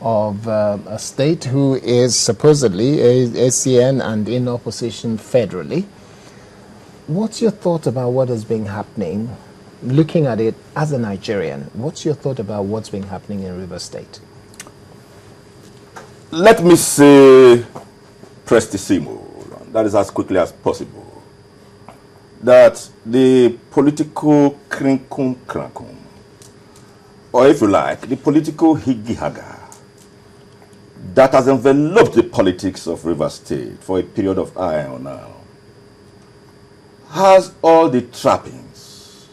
of a state who is supposedly a ACN and in opposition federally. What's your thought about what has been happening, looking at it as a Nigerian? What's your thought about what's been happening in Rivers State? Let me say prestissimo, that is as quickly as possible, that the political crinkum, or if you like, the political higgy-haga that has enveloped the politics of Rivers State for a period of time now, has all the trappings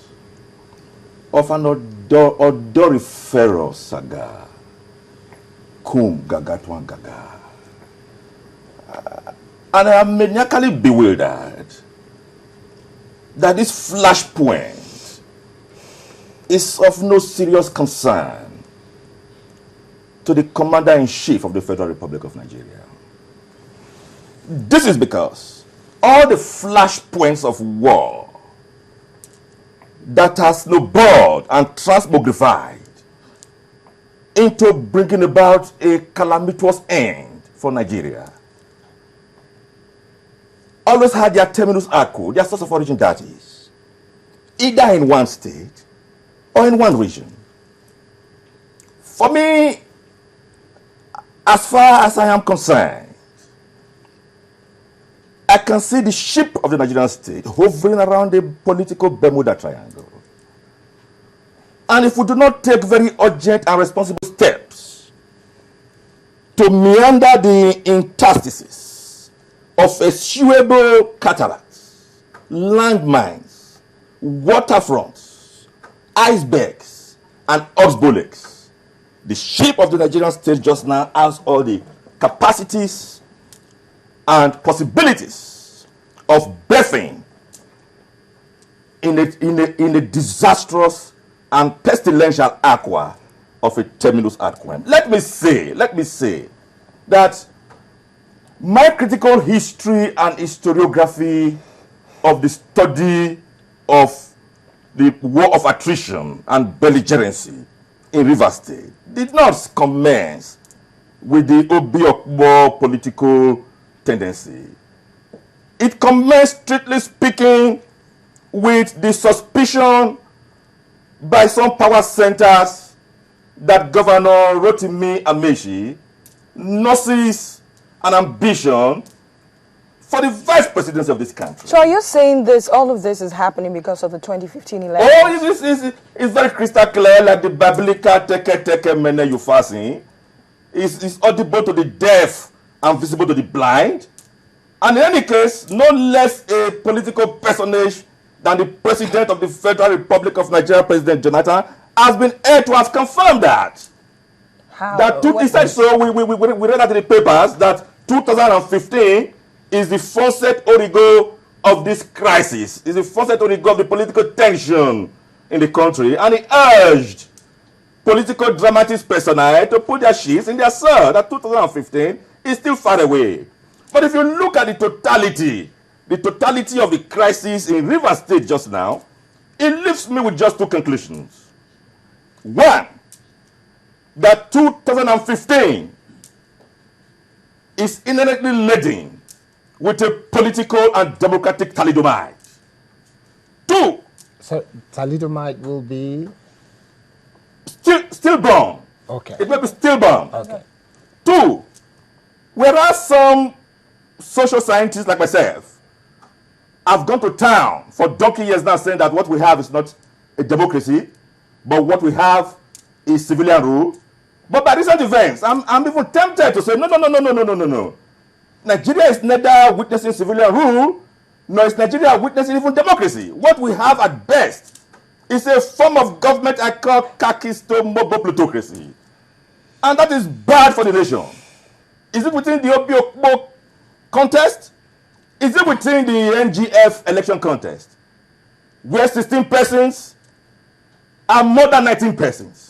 of an odoriferous saga. Kum gaga twan gaga. And I am maniacally bewildered that this flashpoint is of no serious concern to the Commander-in-Chief of the Federal Republic of Nigeria. This is because all the flashpoints of war that has snowballed and transmogrified into bringing about a calamitous end for Nigeria always had their terminus arco, their source of origin, that is, either in one state or in one region. For me, as far as I am concerned, I can see the ship of the Nigerian state hovering around the political Bermuda Triangle. And if we do not take very urgent and responsible steps to meander the interstices of eschewable cataracts, landmines, waterfronts, icebergs, and oxbolecs, the ship of the Nigerian state just now has all the capacities and possibilities of birthing in a disastrous and pestilential aqua of a terminus ad quem. Let me say that my critical history and historiography of the study of the war of attrition and belligerency in Rivers State did not commence with the Obahiagbo political tendency. It commenced, strictly speaking, with the suspicion by some power centers that Governor Rotimi Amaechi nurses an ambition for the vice presidency of this country. So are you saying all of this is happening because of the 2015 election? Oh, it's very crystal clear, like the biblical teke mene you fasting. It's audible to the deaf and visible to the blind. And in any case, no less a political personage than the President of the Federal Republic of Nigeria, President Jonathan, has been able to have confirmed that. How? He said so. We read that in the papers that 2015 is the forced origo of this crisis, is the forced origo of the political tension in the country. And he urged political dramatist personnel to put their sheets in their cell, that 2015 is still far away. But if you look at the totality of the crisis in Rivers State just now, it leaves me with just two conclusions. One, that 2015 is inherently laden with a political and democratic thalidomide. Two, so thalidomide will be stillborn. Okay. It will be stillborn. Okay. Two, whereas some social scientists like myself have gone to town for donkey years now saying that what we have is not a democracy, but what we have is civilian rule. But by recent events, I'm even tempted to say, no. Nigeria is neither witnessing civilian rule, nor is Nigeria witnessing even democracy. What we have at best is a form of government I call kakisto-mobo plutocracy. And that is bad for the nation. Is it within the Obahiagbo contest? Is it within the NGF election contest, where 16 persons are more than 19 persons?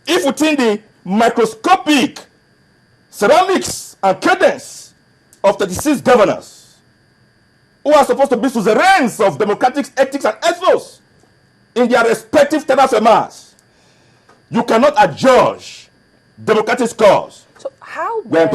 If within the microscopic ceramics and cadence of 36 governors who are supposed to be suzerains of democratic ethics and ethos in their respective terras of mass, you cannot adjudge democratic cause. So how We're